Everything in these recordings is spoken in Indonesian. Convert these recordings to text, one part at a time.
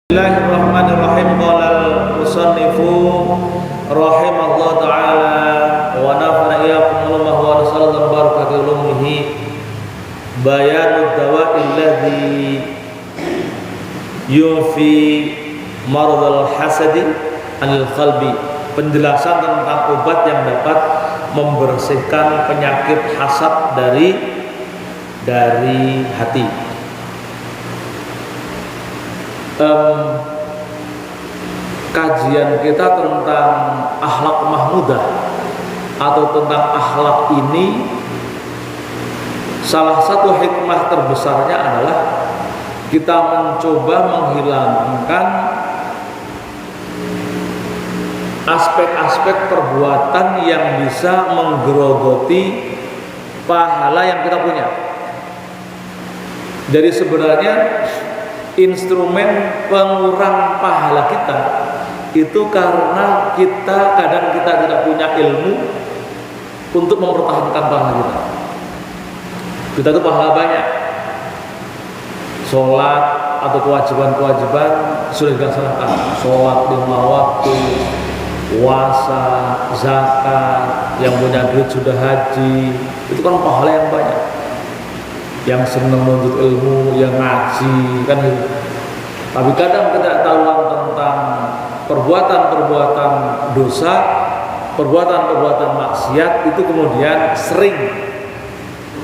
Bismillahirrahmanirrahim. Qala al-musannifu rahimahullah ta'ala wa nafa'ana iyyakum wa sallallahu barakatuh ulumihi bayanud dawa'i alladhi yufi maradul hasadi anil qalbi, penjelasan tentang obat yang dapat membersihkan penyakit hasad dari hati. Kajian kita tentang akhlak mahmudah atau tentang akhlak ini, salah satu hikmah terbesarnya adalah kita mencoba menghilangkan aspek-aspek perbuatan yang bisa menggerogoti pahala yang kita punya. Jadi sebenarnya instrumen pengurang pahala kita itu karena kadang kita tidak punya ilmu untuk mempertahankan pahala kita. Kita tuh pahala banyak, sholat atau kewajiban-kewajiban sudah dilaksanakan, sholat 5 waktu, puasa, zakat, yang punya duit sudah haji, itu kan pahala yang banyak. Yang senang menuntut ilmu, yang ngaji, kan gitu. Tapi kadang ketidaktahuan tentang perbuatan-perbuatan dosa, perbuatan-perbuatan maksiat itu kemudian sering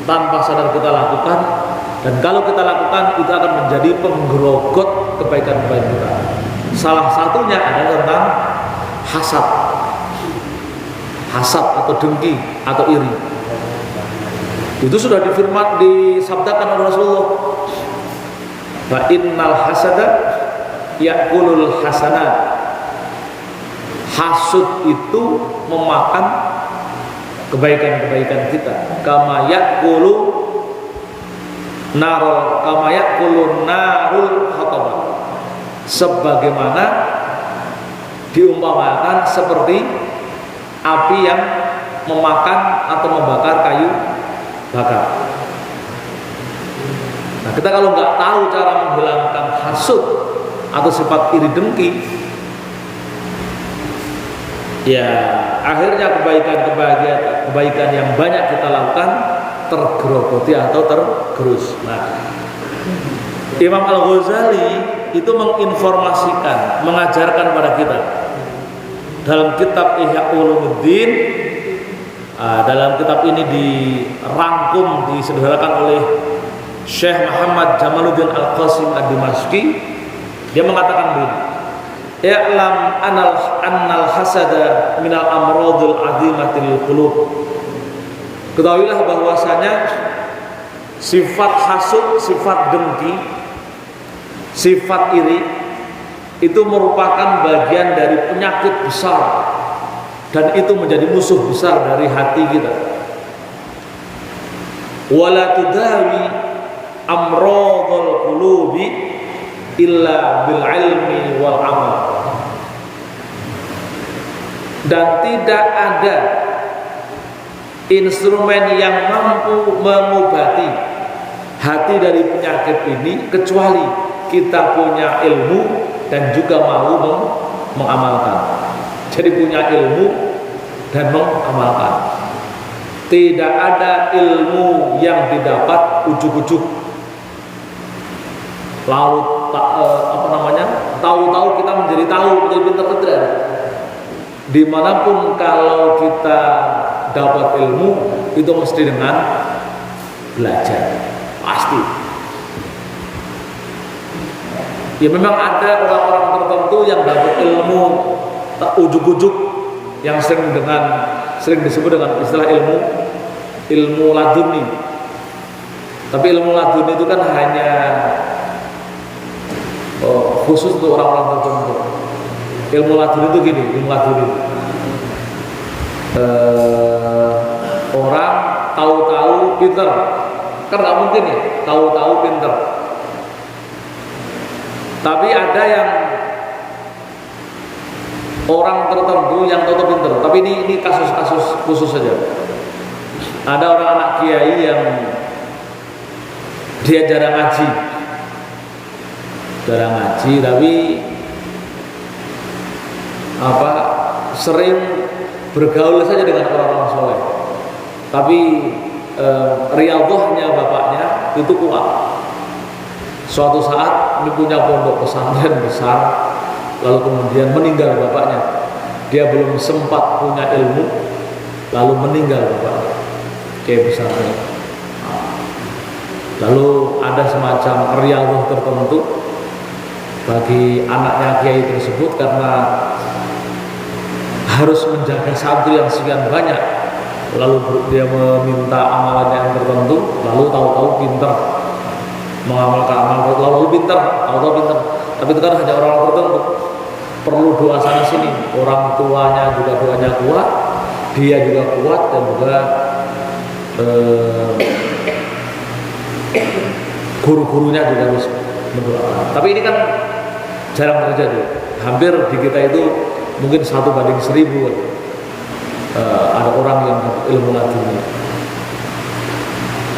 tanpa sadar kita lakukan, dan kalau kita lakukan itu akan menjadi penggerogot kebaikan-kebaikan kita. Salah satunya adalah tentang hasad atau dengki atau iri. Itu sudah disabdakan oleh Rasulullah. Fa innal hasada ya'kulul hasanat. Hasud itu memakan kebaikan-kebaikan kita. Kama ya'kulun narul hatabah. Sebagaimana diumpamakan seperti api yang memakan atau membakar kayu bakar. Nah, kita kalau nggak tahu cara menghilangkan hasud atau sifat iri dengki, ya akhirnya kebaikan yang banyak kita lakukan tergerogoti atau tergerus. Nah, Imam Al-Ghazali itu menginformasikan, mengajarkan pada kita dalam kitab Ihya Ulumuddin. Dalam kitab ini dirangkum, disederhanakan oleh Syekh Muhammad Jamaluddin Al-Qasim Ad-Dimashqi. Dia mengatakan begini: "I'lam annal hasada minal amradil azimatil qulub." Ketahuilah bahwasanya sifat hasud, sifat dengki, sifat iri itu merupakan bagian dari penyakit besar, dan itu menjadi musuh besar dari hati kita. Wala tudawi amradul qulubi illa bil ilmi wal amal. Dan tidak ada instrumen yang mampu mengobati hati dari penyakit ini kecuali kita punya ilmu dan juga mau mengamalkan. Jadi punya ilmu dan mengamalkan. Tidak ada ilmu yang didapat ujuk-ujuk. Tahu-tahu kita menjadi tahu, menjadi pintar-pintar. Dimanapun kalau kita dapat ilmu itu mesti dengan belajar, pasti. Ya memang ada orang-orang tertentu yang dapat ilmu ujuk-ujuk, yang sering disebut dengan istilah ilmu laduni. Tapi ilmu laduni itu kan hanya khusus untuk orang-orang tertentu. Ilmu laduni itu gini, orang tahu-tahu pinter, kan nggak mungkin ya tahu-tahu pinter. Tapi ada yang orang tertentu yang tahu pinter, tapi ini kasus-kasus khusus saja. Ada orang anak kiai yang dia jarang ngaji, jarang ngaji, tapi sering bergaul saja dengan orang-orang soleh. Tapi riyadhahnya bapaknya itu kuat. Suatu saat ini punya pondok pesantren besar, lalu kemudian meninggal bapaknya. Dia belum sempat punya ilmu, lalu meninggal bapaknya. Kayak pesantren. Lalu ada semacam riyadhah tertentu bagi anaknya kiai tersebut karena harus menjaga santri yang sekian banyak. Lalu dia meminta amalannya yang tertentu, lalu tahu-tahu pinter mengamalkan amalan, lalu pinter, tahu-tahu pinter. Tapi itu kan hanya orang tertentu. Perlu doa sana sini. Orang tuanya juga doanya kuat, dia juga kuat, dan juga guru-gurunya juga harus mendoakan. Tapi ini kan jarang terjadi. Hampir di kita itu mungkin 1:1000 ada orang yang ilmu laduni.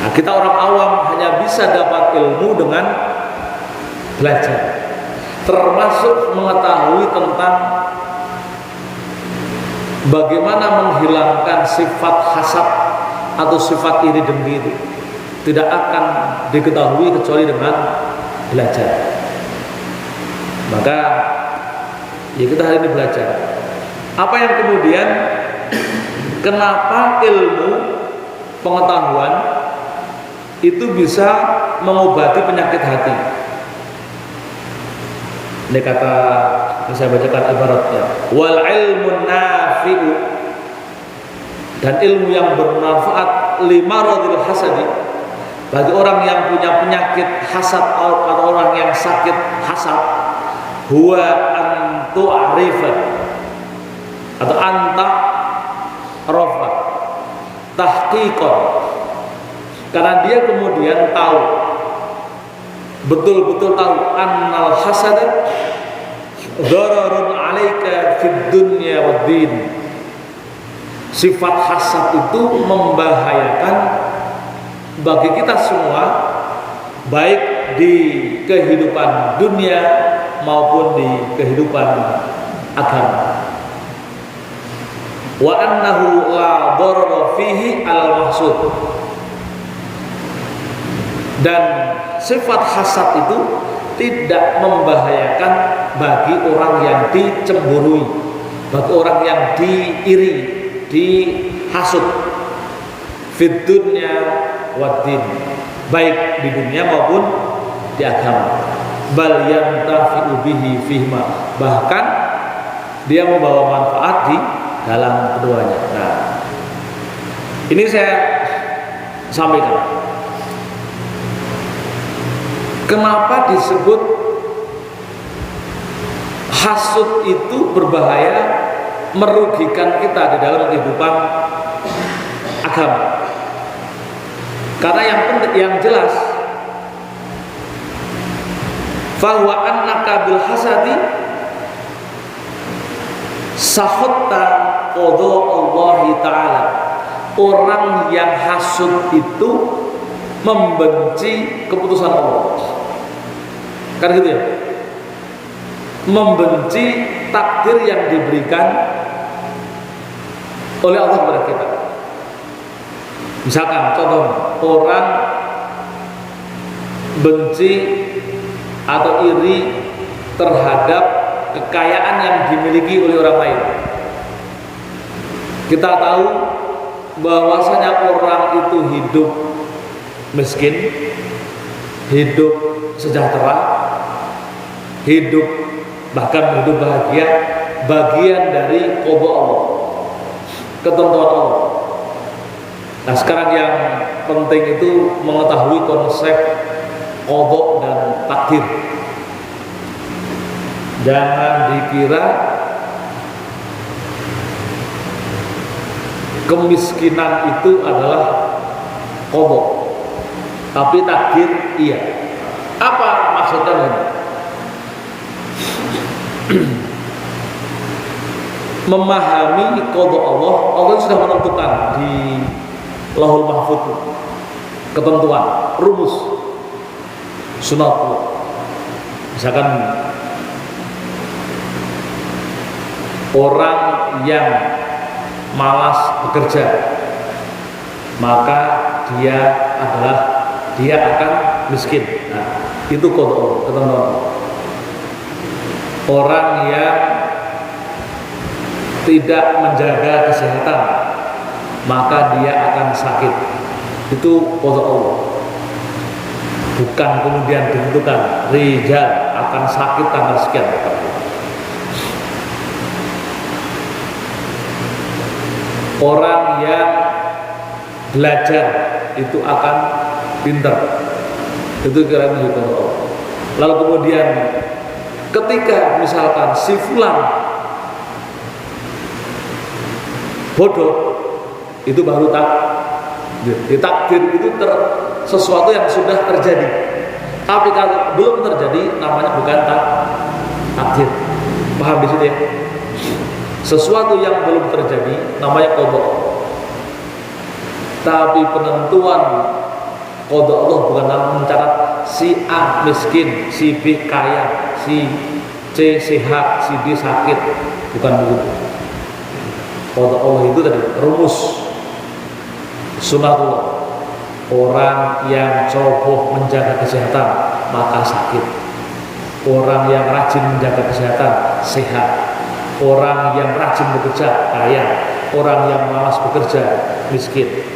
Nah, kita orang awam hanya bisa dapat ilmu dengan belajar, termasuk mengetahui tentang bagaimana menghilangkan sifat hasad atau sifat iri dengki itu. Tidak akan diketahui kecuali dengan belajar. Maka ya kita hari ini belajar. Apa yang kemudian, kenapa ilmu pengetahuan itu bisa mengobati penyakit hati? Ini kata, saya bacakan ibaratnya, wal ilmu nafi'u, dan ilmu yang bermanfaat limaradil hasadi, bagi orang yang punya penyakit hasad atau orang yang sakit hasad, huwa antu arifat atau anta rofa tahqiqan, karena dia kemudian tahu, betul-betul tahu, annal hasada dhararun alaika fid dunya wad din. Sifat hasad itu membahayakan bagi kita semua, baik di kehidupan dunia maupun di kehidupan agama. Wa annahu la dharara fihi al mahsud, dan sifat hasad itu tidak membahayakan bagi orang yang dicemburui, bagi orang yang diiri, dihasut, fid dunya waddin, baik di dunia maupun di agama. Bal yantafi'u bihi fihma, bahkan dia membawa manfaat di dalam keduanya. Nah, ini saya sampaikan. Kenapa disebut hasud itu berbahaya, merugikan kita di dalam kehidupan agama? Karena yang jelas, bahwa annaka bil hasadi sahatta qada Allah taala. Orang yang hasud itu membenci keputusan Allah. Kan gitu ya? Membenci takdir yang diberikan oleh Allah kepada kita. Misalkan contoh, orang benci atau iri terhadap kekayaan yang dimiliki oleh orang lain. Kita tahu bahwasanya orang itu hidup miskin, hidup sejahtera, hidup bahkan hidup bahagia, bagian dari qada Allah, ketentuan Allah. Nah, sekarang yang penting itu mengetahui konsep qada dan takdir. Jangan dikira kemiskinan itu adalah qada, tapi takdir iya. Apa maksudnya ini? Memahami qada Allah, Allah sudah menentukan di Lauhul Mahfuz, ketentuan, rumus, sunatullah. Misalkan orang yang malas bekerja, maka dia akan miskin. Nah, itu qada ketentuan. Orang yang tidak menjaga kesehatan, maka dia akan sakit. Itu qada Allah. Bukan kemudian ditentukan rijal akan sakit tanggal sekian. Orang yang belajar itu akan pintar. Itu kira-kira qada Allah. Lalu kemudian ketika misalkan si fulan bodoh, itu baru ditakdir. Itu sesuatu yang sudah terjadi. Tapi kalau belum terjadi, namanya bukan takdir. Paham di situ ya? Sesuatu yang belum terjadi namanya qada. Tapi penentuan qada Allah bukan dalam mencatat si A miskin, si B kaya, si C sehat, si D sakit. Bukan begitu. Qada Allah itu tadi rumus sunatullah. Orang yang coba menjaga kesehatan maka sakit. Orang yang rajin menjaga kesehatan sehat. Orang yang rajin bekerja kaya. Orang yang malas bekerja miskin.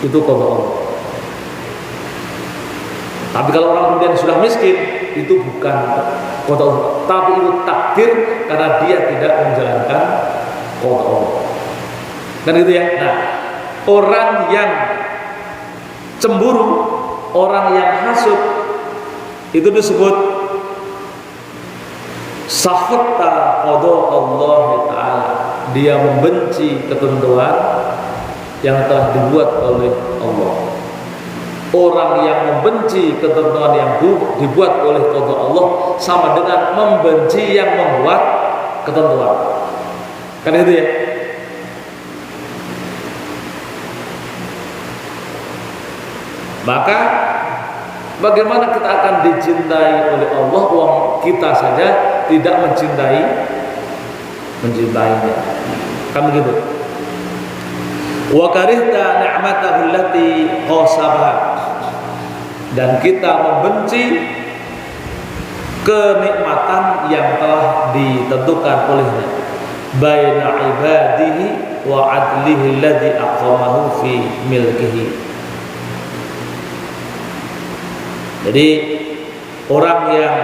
Itu qada Allah. Tapi kalau orang kemudian sudah miskin, itu bukan qada Allah, tapi itu takdir karena dia tidak menjalankan qada Allah. Kan itu ya. Nah, orang yang cemburu, orang yang hasud, itu disebut sakhata qada Allah Ta'ala. Dia membenci ketentuan yang telah dibuat oleh Allah. Orang yang membenci ketentuan yang dibuat oleh qada Allah sama dengan membenci yang membuat ketentuan. Kan itu ya. Maka bagaimana kita akan dicintai oleh Allah wong kita saja tidak mencintainya. Kan begitu. Wa karihta ni'matahu allati qasabha, dan kita membenci kenikmatan yang telah ditentukan olehnya baina ibadihi wa adlihi alladhi aqamahu fi milkihi. Jadi orang yang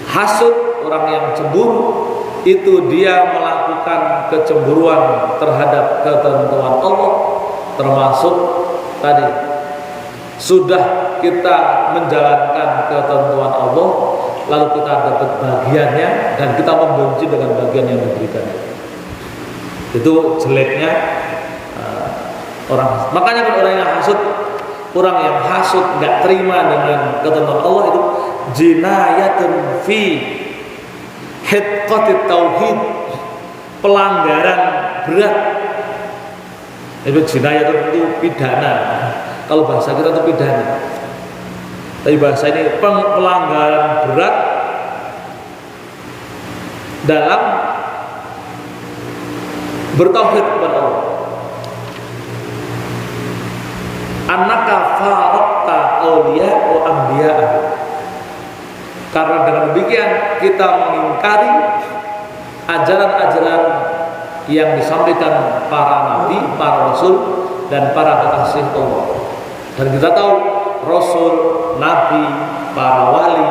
hasud, orang yang cemburu, itu dia melakukan kecemburuan terhadap ketentuan Allah, termasuk tadi sudah kita menjalankan ketentuan Allah, lalu kita dapat bagiannya dan kita membenci dengan bagian yang diberikan. Itu jeleknya orang. Makanya kalau orang yang hasud nggak terima dengan ketentuan Allah, itu jinayatun fi hitqatit tauhid, pelanggaran berat. Itu jinayatun itu pidana. Kalau bahasa kita itu pidana. Tapi bahasa ini pelanggaran berat dalam bertauhid kepada Allah. Annaka faraqta awliya wa anbiya. Karena dengan demikian kita mengingkari ajaran-ajaran yang disampaikan para nabi, para rasul dan para kekasih Allah. Dan kita tahu rasul, nabi, para wali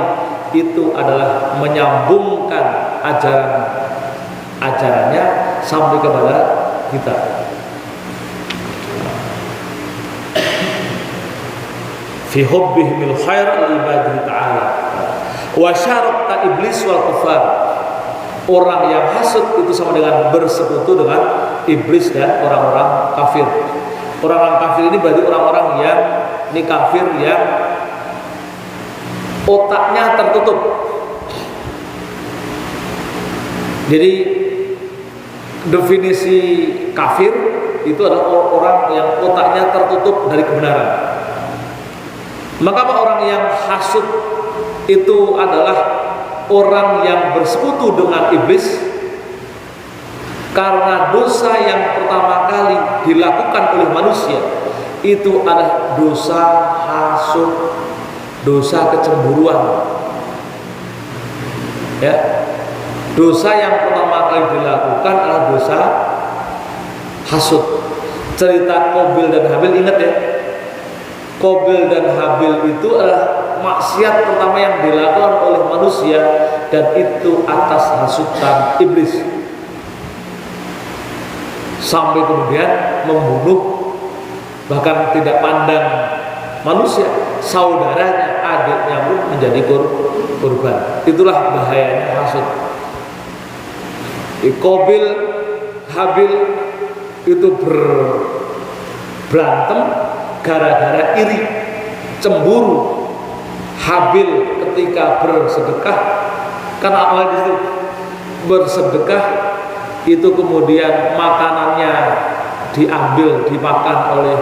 itu adalah menyambungkan ajarannya sampai kepada kita. Fi hubbihimil khair al-ibadihi ta'ala wa syaratta iblis wal kufar. Orang yang hasud itu sama dengan bersekutu dengan iblis dan orang-orang kafir. Orang-orang kafir ini berarti orang-orang yang kafir yang otaknya tertutup. Jadi definisi kafir itu adalah orang yang otaknya tertutup dari kebenaran. Maka orang yang hasud itu adalah orang yang bersekutu dengan iblis karena dosa yang pertama kali dilakukan oleh manusia itu adalah dosa hasud, dosa kecemburuan. Ya, dosa yang pertama kali dilakukan adalah dosa hasud. Cerita Qabil dan Habil, ingat ya, Qabil dan Habil itu adalah maksiat pertama yang dilakukan oleh manusia, dan itu atas hasutan iblis, sampai kemudian membunuh, bahkan tidak pandang manusia, saudaranya, adiknya pun menjadi korban. Itulah bahayanya hasud. Qabil Habil itu berantem gara-gara iri, cemburu. Habil ketika bersedekah, karena awal itu bersedekah itu kemudian makanannya diambil, dimakan oleh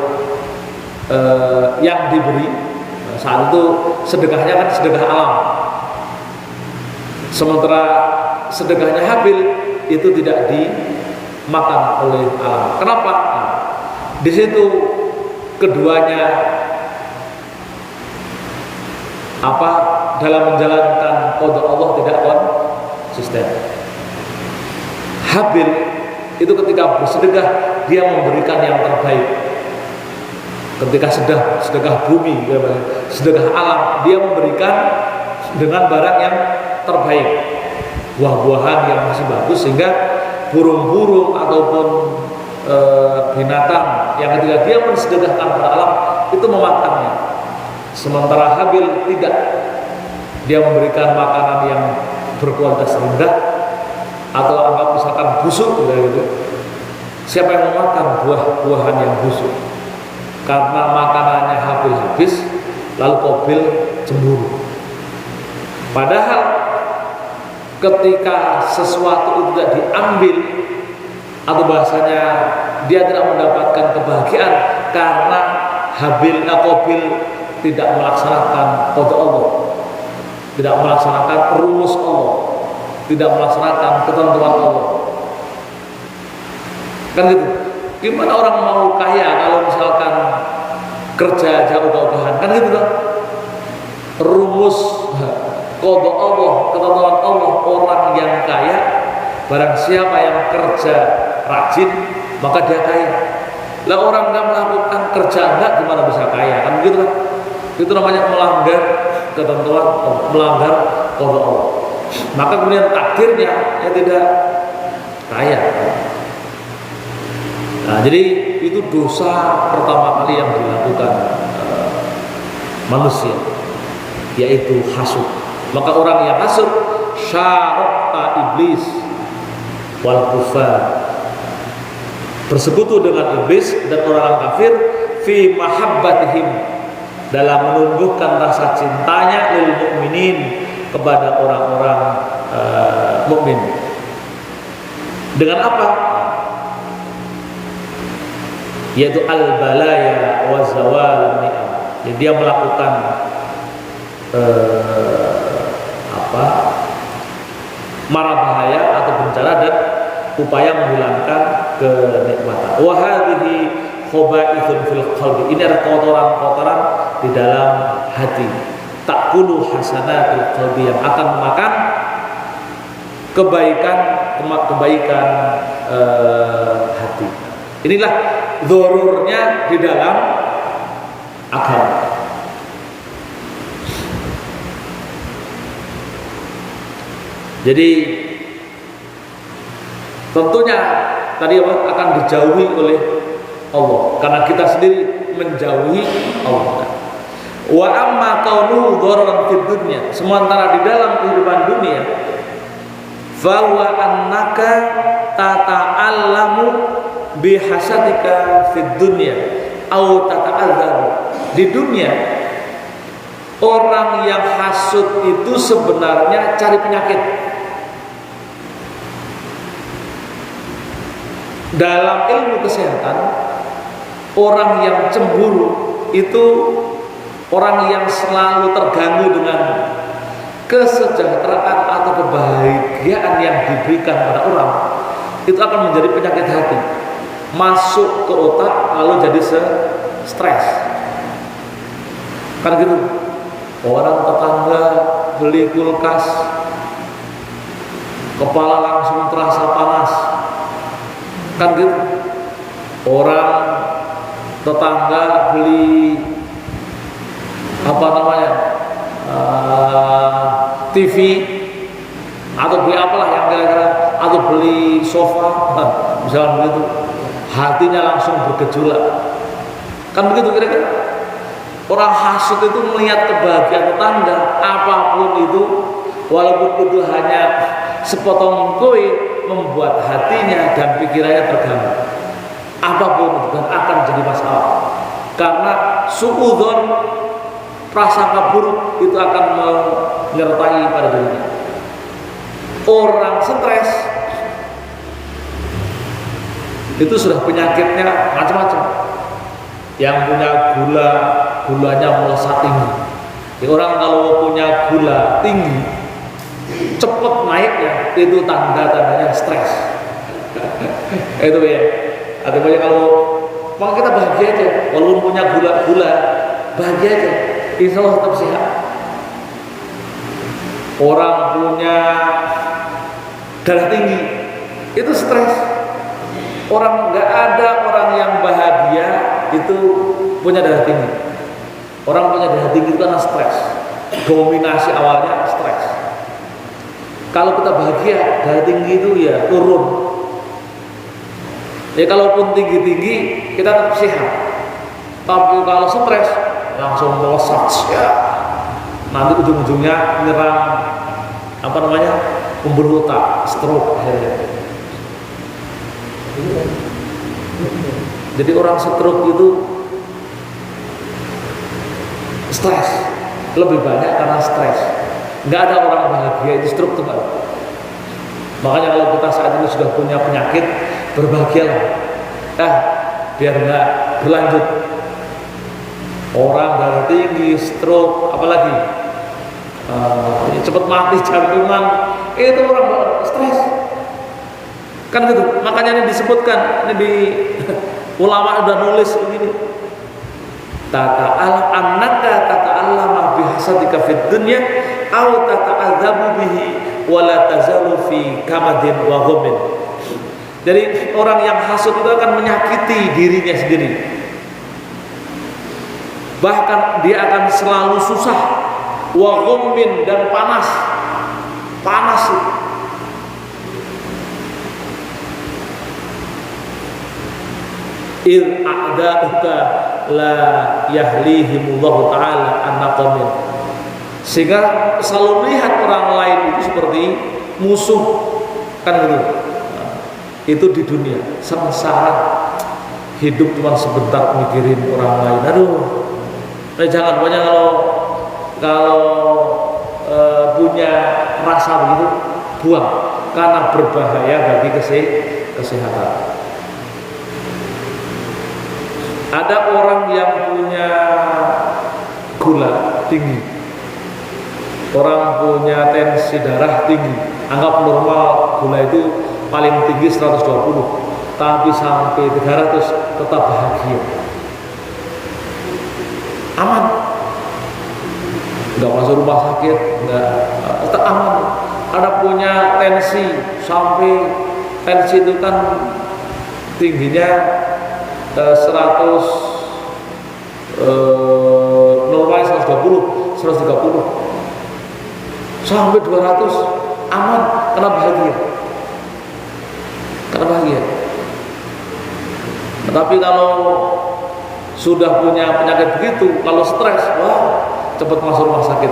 yang diberi. Saat itu sedekahnya kan sedekah alam, sementara sedekahnya Habil itu tidak dimakan oleh alam. Kenapa? Nah, di situ keduanya dalam menjalankan qada Allah tidak konsisten. Habil itu ketika bersedekah dia memberikan yang terbaik. Ketika sedekah bumi, sedekah alam, dia memberikan dengan barang yang terbaik, buah-buahan yang masih bagus, sehingga burung-burung ataupun binatang yang ketika dia mensedekahkan pada alam itu memakannya. Sementara Habil tidak, dia memberikan makanan yang berkualitas rendah atau anggap misalkan busuk gitu. Siapa yang memakan buah-buahan yang busuk? Karena makanannya Habil habis, lalu Qabil cemburu. Padahal ketika sesuatu itu tidak diambil, atau bahasanya dia tidak mendapatkan kebahagiaan karena Qabil tidak melaksanakan qada Allah, tidak melaksanakan rumus Allah, tidak melaksanakan ketentuan Allah. Kan gitu. Gimana orang mau kaya kalau misalkan kerja aja ogah-ogahan, kan gitu kan? Rumus qada Allah, ketentuan Allah, orang yang kaya, barang siapa yang kerja rajin maka dia kaya. Lah orang nggak melakukan kerja enggak, gimana bisa kaya? Kan begitu kan? Itu namanya melanggar ketentuan, melanggar qada Allah. Maka kemudian takdirnya ya tidak kaya. Nah, jadi itu dosa pertama kali yang dilakukan manusia, yaitu hasud. Maka orang yang hasud syarata iblis wal kufar, bersekutu dengan iblis dan orang kafir, fi mahabbatihim, dalam menumbuhkan rasa cintanya lil mukminin, kepada orang-orang mukmin. Dengan apa? Yaitu al-balaya wa zawal ni'am. Jadi dia melakukan mara bahaya atau bencana dan upaya menghilangkan kenikmatan. Wa hadhihi khaba'ithun fil qalbi. Ini adalah kotoran-kotoran di dalam hati. Takulu hasanatil qalbi, yang akan memakan kebaikan hati. Inilah dzururnya di dalam agama. Jadi tentunya tadi akan dijauhi oleh Allah karena kita sendiri menjauhi Allah. Wa amma kaunuhu dhararan fid dunya, sementara di dalam kehidupan dunia, fa huwa annaka tata'allamu bihasadika fid dunya au tata'azzaru. Di dunia orang yang hasud itu sebenarnya cari penyakit. Dalam ilmu kesehatan, orang yang cemburu itu orang yang selalu terganggu dengan kesejahteraan atau kebahagiaan yang diberikan pada orang itu akan menjadi penyakit hati, masuk ke otak lalu jadi stres. Kan gitu. Orang tetangga beli kulkas, kepala langsung terasa panas. Kan gitu. Orang tetangga beli apa namanya TV atau beli apalah yang kira-kira, atau beli sofa, misalnya begitu, hatinya langsung bergejolak. Kan begitu kira-kira. Orang hasud itu melihat kebahagiaan tetangga, apapun itu, walaupun itu hanya sepotong kue, membuat hatinya dan pikirannya terganggu. Apapun itu dan akan jadi masalah. Karena suudzon, prasangka buruk itu akan menyertai pada dirinya. Orang stres itu sudah penyakitnya macam-macam. Yang punya gulanya melesat tinggi. Orang kalau punya gula tinggi cepat naiknya, itu tanda-tandanya stres. Itu ya. Artinya kalau mau kita bahagia aja, walaupun punya gula bahagia aja, insya Allah tetap sehat. Orang punya darah tinggi itu stres. Orang nggak ada orang yang bahagia itu punya darah tinggi. Orang punya darah tinggi itu karena stres. Dominasi awalnya stres. Kalau kita bahagia, darah tinggi itu ya turun. Ya kalaupun tinggi-tinggi kita tetap sehat. Tapi kalau stres langsung melesat ya. Nanti ujung-ujungnya menyerang apa namanya? Pembuluh otak, stroke akhirnya. Jadi orang stroke itu stres, lebih banyak karena stres. Nggak ada orang bahagia itu stroke tuh. Makanya kalau kita saat ini sudah punya penyakit, berbahagialah. Biar nggak berlanjut. Orang darah tinggi, stroke, apalagi cepat mati jantungan, itu orang stres. Kan gitu. Makanya ini disebutkan, ini di ulama udah nulis begini. Tata'al annaka tata'allama bihasadika fid dunya aw tata'adzabu bihi wa la tazalu fi kamadin wa ghamin. Jadi orang yang hasud itu akan menyakiti dirinya sendiri. Bahkan dia akan selalu susah, wa ghamin, dan panas. Panas. Il a'da'uka la yahlihimullahu ta'ala an-naqamin. Sehingga selalu melihat orang lain itu seperti musuh, kan gitu. Itu di dunia sengsara, hidup cuma sebentar mikirin orang lain. Aduh, jangan banyak kalau punya rasa begitu, buang, karena berbahaya bagi kesehatan. Ada orang yang punya gula tinggi, orang punya tensi darah tinggi. Anggap normal gula itu paling tinggi 120, tapi sampai 300 tetap bahagia, aman, nggak masuk rumah sakit, nggak, tetap aman. Ada punya tensi sampai tensi itu kan tingginya 100, normalnya 120, 130 sampai 200 aman, karena bahagia. Tetapi kalau sudah punya penyakit begitu, kalau stres, wah, cepat masuk rumah sakit.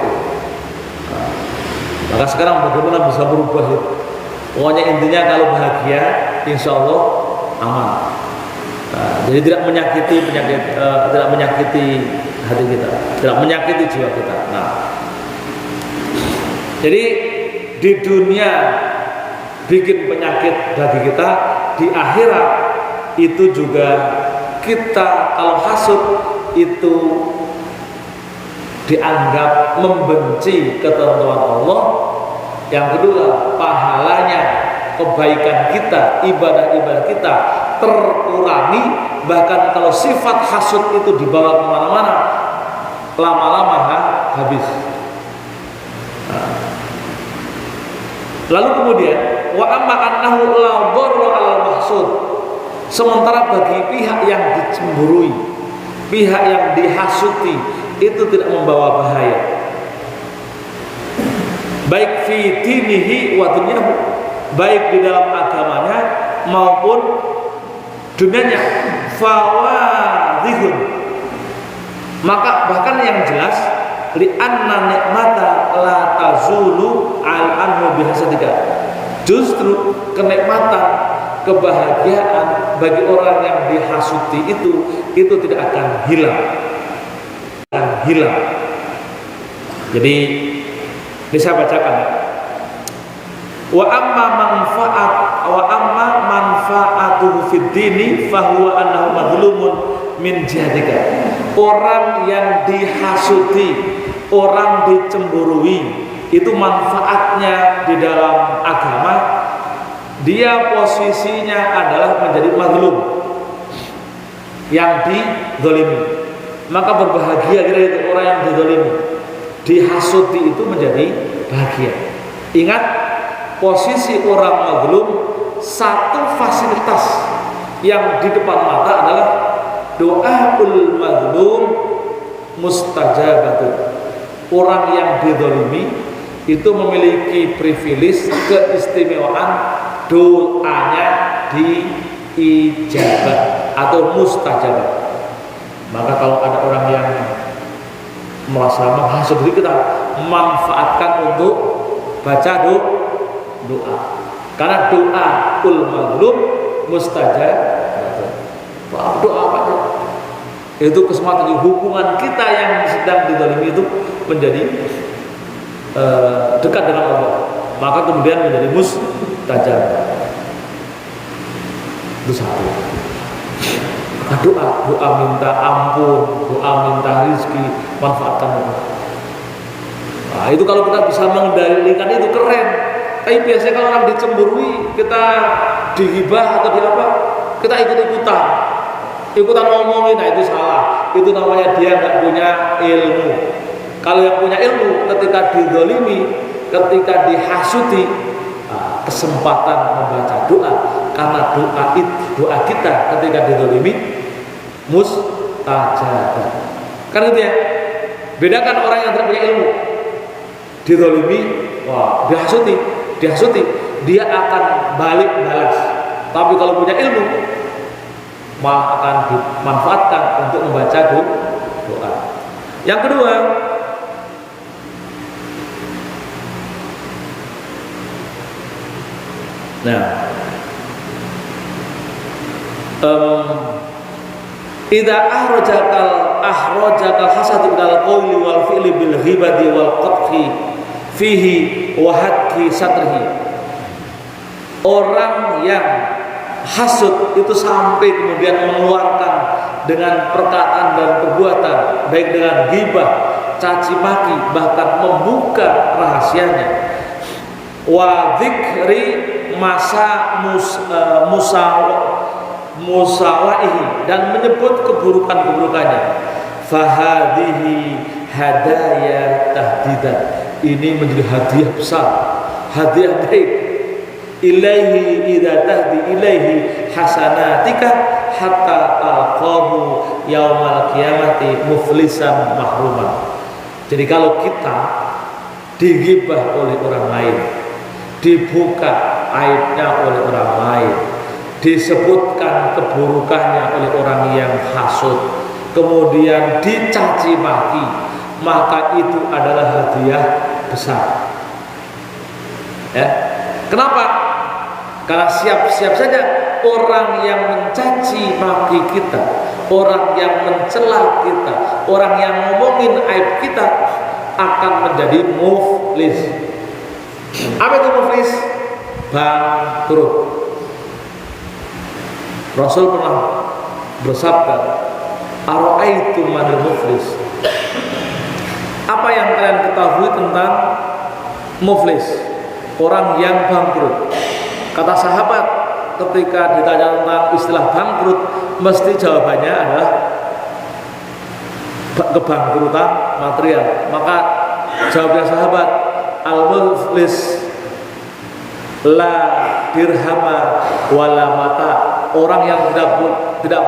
Maka sekarang bagaimana bisa berubah itu? Pokoknya intinya kalau bahagia, insya Allah aman. Jadi tidak menyakiti tidak menyakiti hati kita, tidak menyakiti jiwa kita. Jadi di dunia bikin penyakit bagi kita, di akhirat itu juga kita kalau hasud itu dianggap membenci ketentuan Allah. Yang kedua, pahalanya, kebaikan kita, ibadah-ibadah kita terkurangi. Bahkan kalau sifat hasud itu dibawa kemana-mana, lama-lama habis. Lalu kemudian, wa amma annahu la dharra al mahsud. Sementara bagi pihak yang dicemburui, pihak yang dihasuti, itu tidak membawa bahaya, baik fi dinihi wa dunyahu, baik di dalam agamanya maupun dunianya. Fawadhihun, maka bahkan yang jelas, li anna nikmata la tazulu al anhu bihasadika, justru kenikmatan, kebahagiaan bagi orang yang dihasuti itu tidak akan hilang. Jadi ini saya bacakan. Wa amma manfaatuhu fid dini fahuwa annahu madlumun min jihadika. Orang yang dihasuti, orang dicemburui, itu manfaatnya di dalam agama, dia posisinya adalah menjadi mazlum, yang dizalimi. Maka berbahagia itu orang yang dizalimi. Dihasuti itu menjadi bahagia. Ingat, posisi orang mazlum, satu fasilitas yang di depan mata adalah doaul mazlum mustajabatun. Orang yang dizalimi itu memiliki privilege, keistimewaan, doanya diijabah atau mustajabah. Maka kalau ada orang yang merasa menghasut diri kita, manfaatkan untuk baca doa. Karena doa ul mazlum mustajab. Doa apa itu? Itu kesempatan hubungan kita yang sedang dizalimi itu menjadi dekat dengan Allah. Maka kemudian menjadi mustajab. Itu satu. Doa minta ampun, doa minta rezeki, manfaatkan itu. Nah, itu kalau kita bisa mengendalikan itu keren. Tapi biasanya kalau orang dicemburui, kita dihibah atau apa, kita ikutan ngomongin, nah itu salah. Itu namanya dia nggak punya ilmu. Kalau yang punya ilmu, ketika dizalimi, ketika dihasuti, kesempatan membaca doa, karena doa kita ketika dizalimi mustajabah. Kan gitu ya. Bedakan orang yang tidak punya ilmu, dizalimi, dihasuti, dia akan balik balas. Tapi kalau punya ilmu, maka akan dimanfaatkan untuk membaca doa. Yang kedua, idza ahrajakal hasad minal qawli wal fi'li bil ghibati wal qadhi fihi wa hadki satrihi. Orang yang hasud itu sampai kemudian mengeluarkan dengan perkataan dan perbuatan, baik dengan ghibah, caci maki, bahkan membuka rahasianya, wa dzikri masa musawaihi, dan menyebut keburukan-keburukannya. Fahadhihi hadaya tahdidan, ini menjadi hadiah besar, hadiah baik. Ilaihi idza tahdi ilaihi hasanatika hatta talqahu yaumal qiyamati muflisan mahruman. Jadi kalau kita digibah oleh orang lain, dibuka aibnya oleh orang lain, disebutkan keburukannya oleh orang yang hasud, kemudian dicaci maki, maka itu adalah hadiah besar. Ya. Kenapa? Karena siap-siap saja orang yang mencaci maki kita, orang yang mencela kita, orang yang ngomongin aib kita akan menjadi muflis. Apa itu muflis? Bangkrut. Rasul pernah bersabda, "Ara'aitum manil muflis?" Apa yang kalian ketahui tentang muflis, orang yang bangkrut? Kata sahabat ketika ditanya tentang istilah bangkrut, mesti jawabannya adalah kebangkrutan material. Maka jawabnya sahabat, al-muflis la dirhama wala mata, orang yang tidak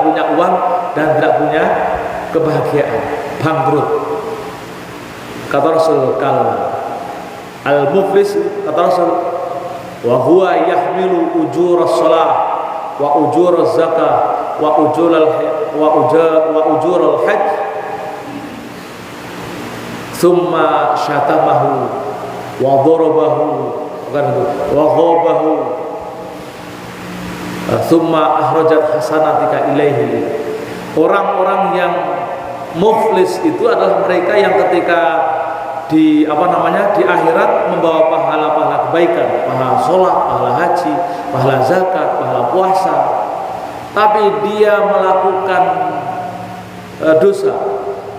punya uang dan tidak punya kebahagiaan, bangkrut. Kata Rasul, al-muflis, kata Rasul, wa huwa yahmilu ujuras shalah wa ujuraz zakah wa ujural hajj thumma syatamahu wa darabahu wa ghabahu thumma akhrajat hasanatika ilaihi. Orang-orang yang muflis itu adalah mereka yang ketika di di akhirat membawa pahala-pahala kebaikan, pahala sholat, pahala haji, pahala zakat, pahala puasa, tapi dia melakukan dosa,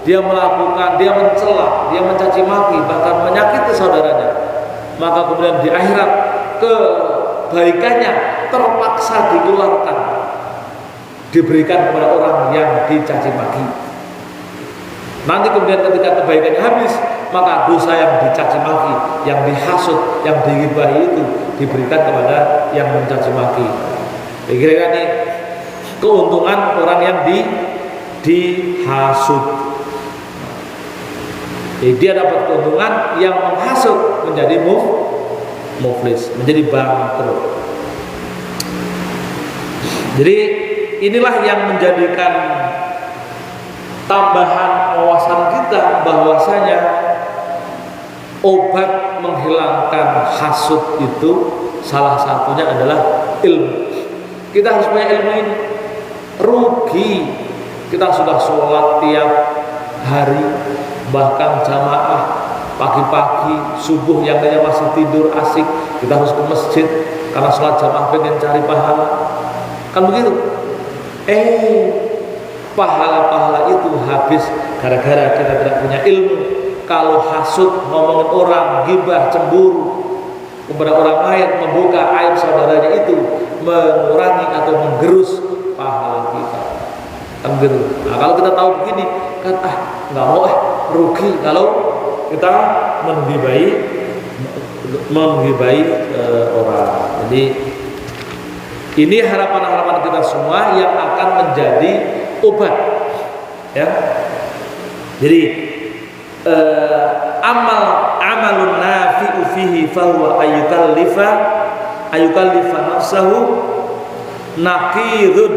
dia mencela, dia mencaci maki, bahkan menyakiti saudaranya, maka kemudian di akhirat kebaikannya terpaksa dikeluarkan, diberikan kepada orang yang dicaci maki. Nanti kemudian ketika kebaikannya habis, maka dosa yang dicaci maki, yang dihasut, yang dighibahi itu diberikan kepada yang mencaci maki. Kira-kira ini keuntungan orang yang dihasut. Jadi dia dapat keuntungan, yang menghasut menjadi muflis, menjadi bangkrut. Jadi inilah yang menjadikan tambahan wawasan kita bahwasanya obat menghilangkan hasut itu salah satunya adalah ilmu. Kita harus punya ilmu ini. Rugi kita sudah sholat tiap hari, bahkan jamaah pagi-pagi subuh yang kayaknya masih tidur asik, kita harus ke masjid karena sholat jamaah pengen cari pahala, kan begitu. Pahala-pahala itu habis gara-gara kita tidak punya ilmu. Kalau hasut, ngomongin orang, ghibah, cemburu kepada orang lain, membuka aib saudaranya, itu mengurangi atau menggerus pahala kita, kan begitu. Nah, kalau kita tahu begini kan, nggak mau rugi kalau kita menghibai orang. Jadi ini harapan-harapan kita semua yang akan menjadi obat, ya. Jadi amalun nafi'u fihi fahuwa ayyukallifa nafsahu naqidun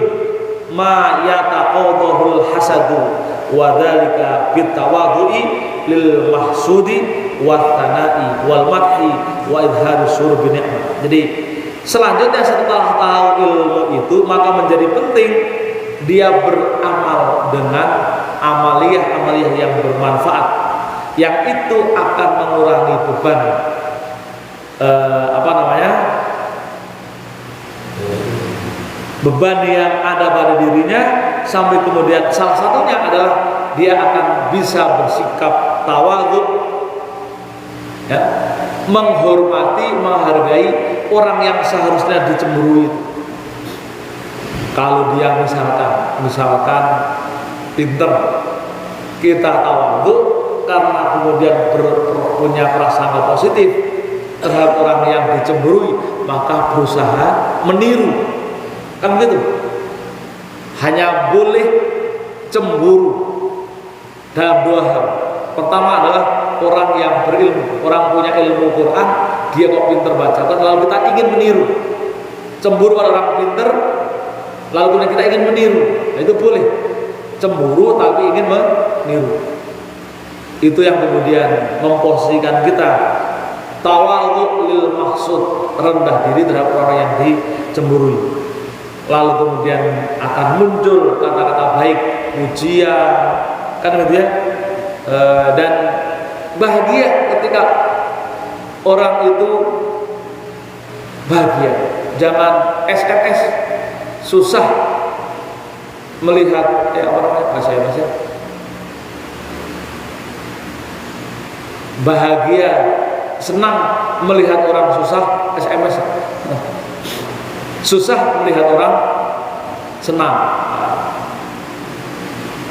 ma yataqadahul hasadu wa dzalika bitawadhu'i lil mahsudi wa thana'i wal madhi wa idhari syurbi ni'mah. Jadi selanjutnya setelah tahu ilmu itu, maka menjadi penting dia beramal dengan amaliyah yang bermanfaat, yang itu akan mengurangi beban beban yang ada pada dirinya, sampai kemudian salah satunya adalah dia akan bisa bersikap tawadhu, ya, menghormati, menghargai orang yang seharusnya dicemburui. Kalau dia misalkan pinter, kita tawadhu karena kemudian punya prasangka positif terhadap orang yang dicemburui, maka berusaha meniru, kan begitu. Hanya boleh cemburu dalam dua hal. Pertama adalah orang yang berilmu, orang punya ilmu Quran, dia kok pinter baca, lalu kita ingin meniru, cemburu pada orang pinter, lalu kemudian kita ingin meniru, nah itu boleh. Cemburu tapi ingin meniru, itu yang kemudian memposisikan kita tawadhu lil maksud, rendah diri terhadap orang yang dicemburui. Lalu kemudian akan muncul kata-kata baik, pujian, kan gitu ya, dan bahagia ketika orang itu bahagia. Jangan SMS, susah melihat bahasa bahagia, senang melihat orang susah, SMS. Susah melihat orang senang.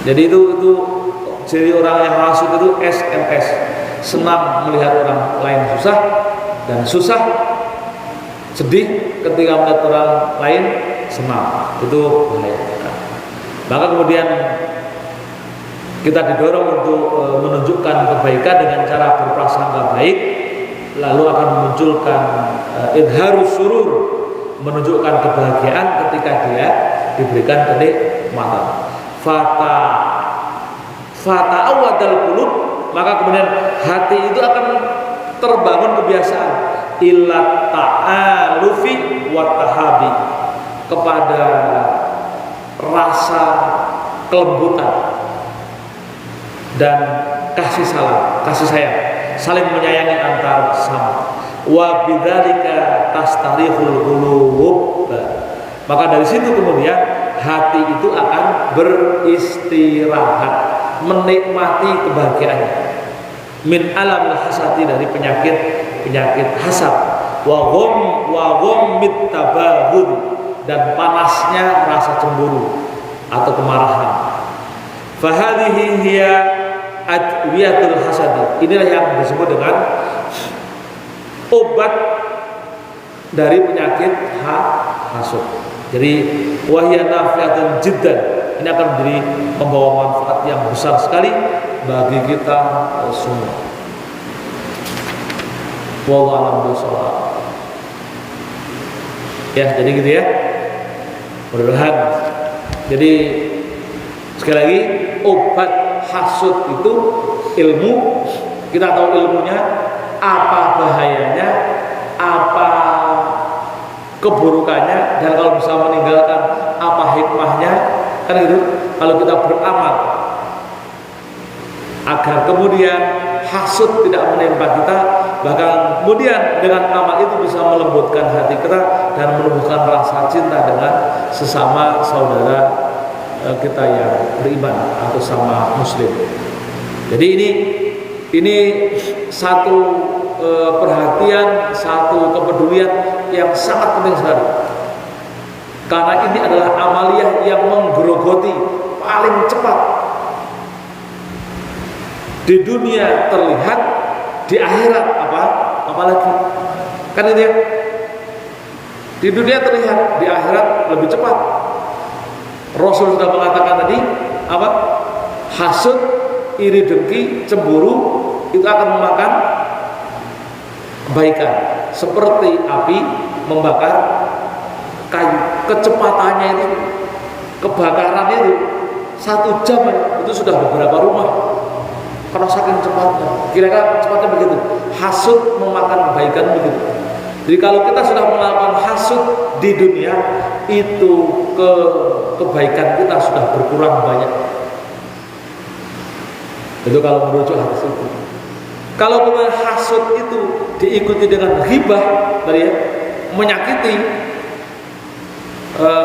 Jadi itu jadi orang yang hasud itu SMS, senang melihat orang lain susah, dan susah sedih ketika melihat orang lain senang. Itu bahaya. Maka kemudian kita didorong untuk menunjukkan kebaikan dengan cara berprasangka baik, lalu akan memunculkan idharus surur, menunjukkan kebahagiaan ketika dia diberikan kenikmatan. Fata awadal qulub, maka kemudian hati itu akan terbangun kebiasaan ila ta'alufi wa tahabi, kepada rasa kelembutan dan kasih sayang, saling menyayangi antar sesama. Wa bidzalika tastarihul qulub, maka dari situ kemudian hati itu akan beristirahat, menikmati kebahagiaannya. Min alamil hasadi, dari penyakit hasad. Wa ghammit tabahud, dan panasnya rasa cemburu atau kemarahan. Fahadhihi hiya adwiyatul hasadi, inilah yang disebut dengan obat dari penyakit hasud. Jadi wahya nafiatun jiddan, ini akan menjadi membawa manfaat yang besar sekali bagi kita semua. Wallahu a'lam bishawab. Ya, jadi gitu ya. Mudah-mudahan. Jadi sekali lagi, obat hasud itu ilmu. Kita tahu ilmunya, apa bahayanya, apa keburukannya, dan kalau bisa meninggalkan apa hikmahnya, kan gitu. Kalau kita beramal agar kemudian hasud tidak menimpa kita, bahkan kemudian dengan amal itu bisa melembutkan hati kita dan menumbuhkan rasa cinta dengan sesama saudara kita yang beriman atau sama muslim. Jadi ini satu perhatian, satu kepedulian yang sangat penting sekali, karena ini adalah amaliyah yang menggerogoti paling cepat. Di dunia terlihat, di akhirat apalagi, kan ini ya, di dunia terlihat, di akhirat lebih cepat. Rasul sudah mengatakan tadi apa? Hasud, iri dengki, cemburu itu akan memakan kebaikan seperti api membakar kayu. Kecepatannya itu, kebakaran itu 1 jam itu sudah beberapa rumah, karena saking cepatnya. Kira-kira cepatnya begitu. Hasud memakan kebaikan begitu. Jadi kalau kita sudah melakukan hasud di dunia, itu kebaikan kita sudah berkurang banyak. Itu kalau merujuk hadis itu. Kalau kemudian hasud itu diikuti dengan ghibah, tadi ya, menyakiti,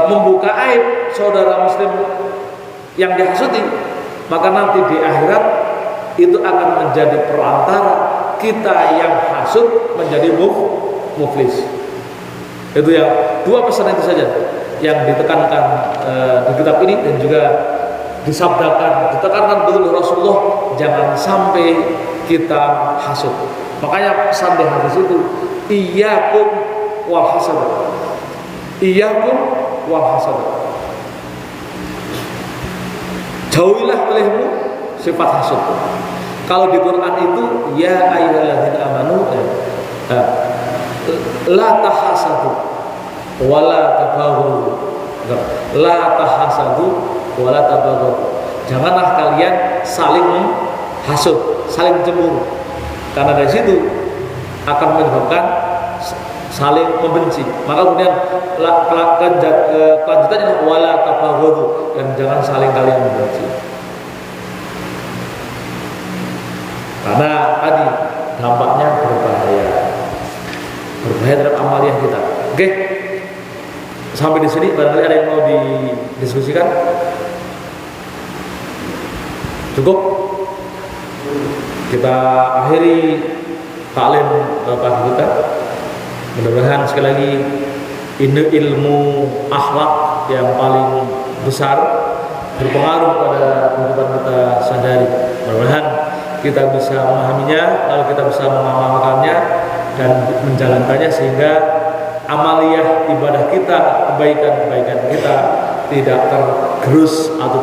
membuka aib saudara muslim yang dihasuti, maka nanti di akhirat itu akan menjadi perantara kita yang hasud menjadi muflis. Itu yang 2 pesan itu saja yang ditekankan di kitab ini, dan juga ditekankan betul Rasulullah, jangan sampai kita hasud. Makanya pesan di hadis itu, iyyakum wal hasad. Iyyakum wal hasad. Jauhilah olehmu sifat hasud. Kalau di Quran itu, ya ayyuhalladzina amanu la tahasadu wa la tabaghadu. La tahasadu wa la tabaghadu. Janganlah kalian saling hasud, saling cemburu, karena dari situ akan menyebabkan saling membenci. Maka kemudian kelanjutannya wala tabaghadu, dan jangan saling kalian membenci. Karena tadi dampaknya berbahaya terhadap amaliyah kita. Oke, sampai di sini. Barangkali ada yang mau didiskusikan? Cukup? Kita akhiri taklim pagi kita. Mudah-mudahan sekali lagi ini ilmu akhlak yang paling besar berpengaruh pada kehidupan kita sehari-hari. Mudah-mudahan kita bisa memahaminya, lalu kita bisa mengamalkannya dan menjalankannya sehingga amaliyah ibadah kita, kebaikan-kebaikan kita tidak tergerus atau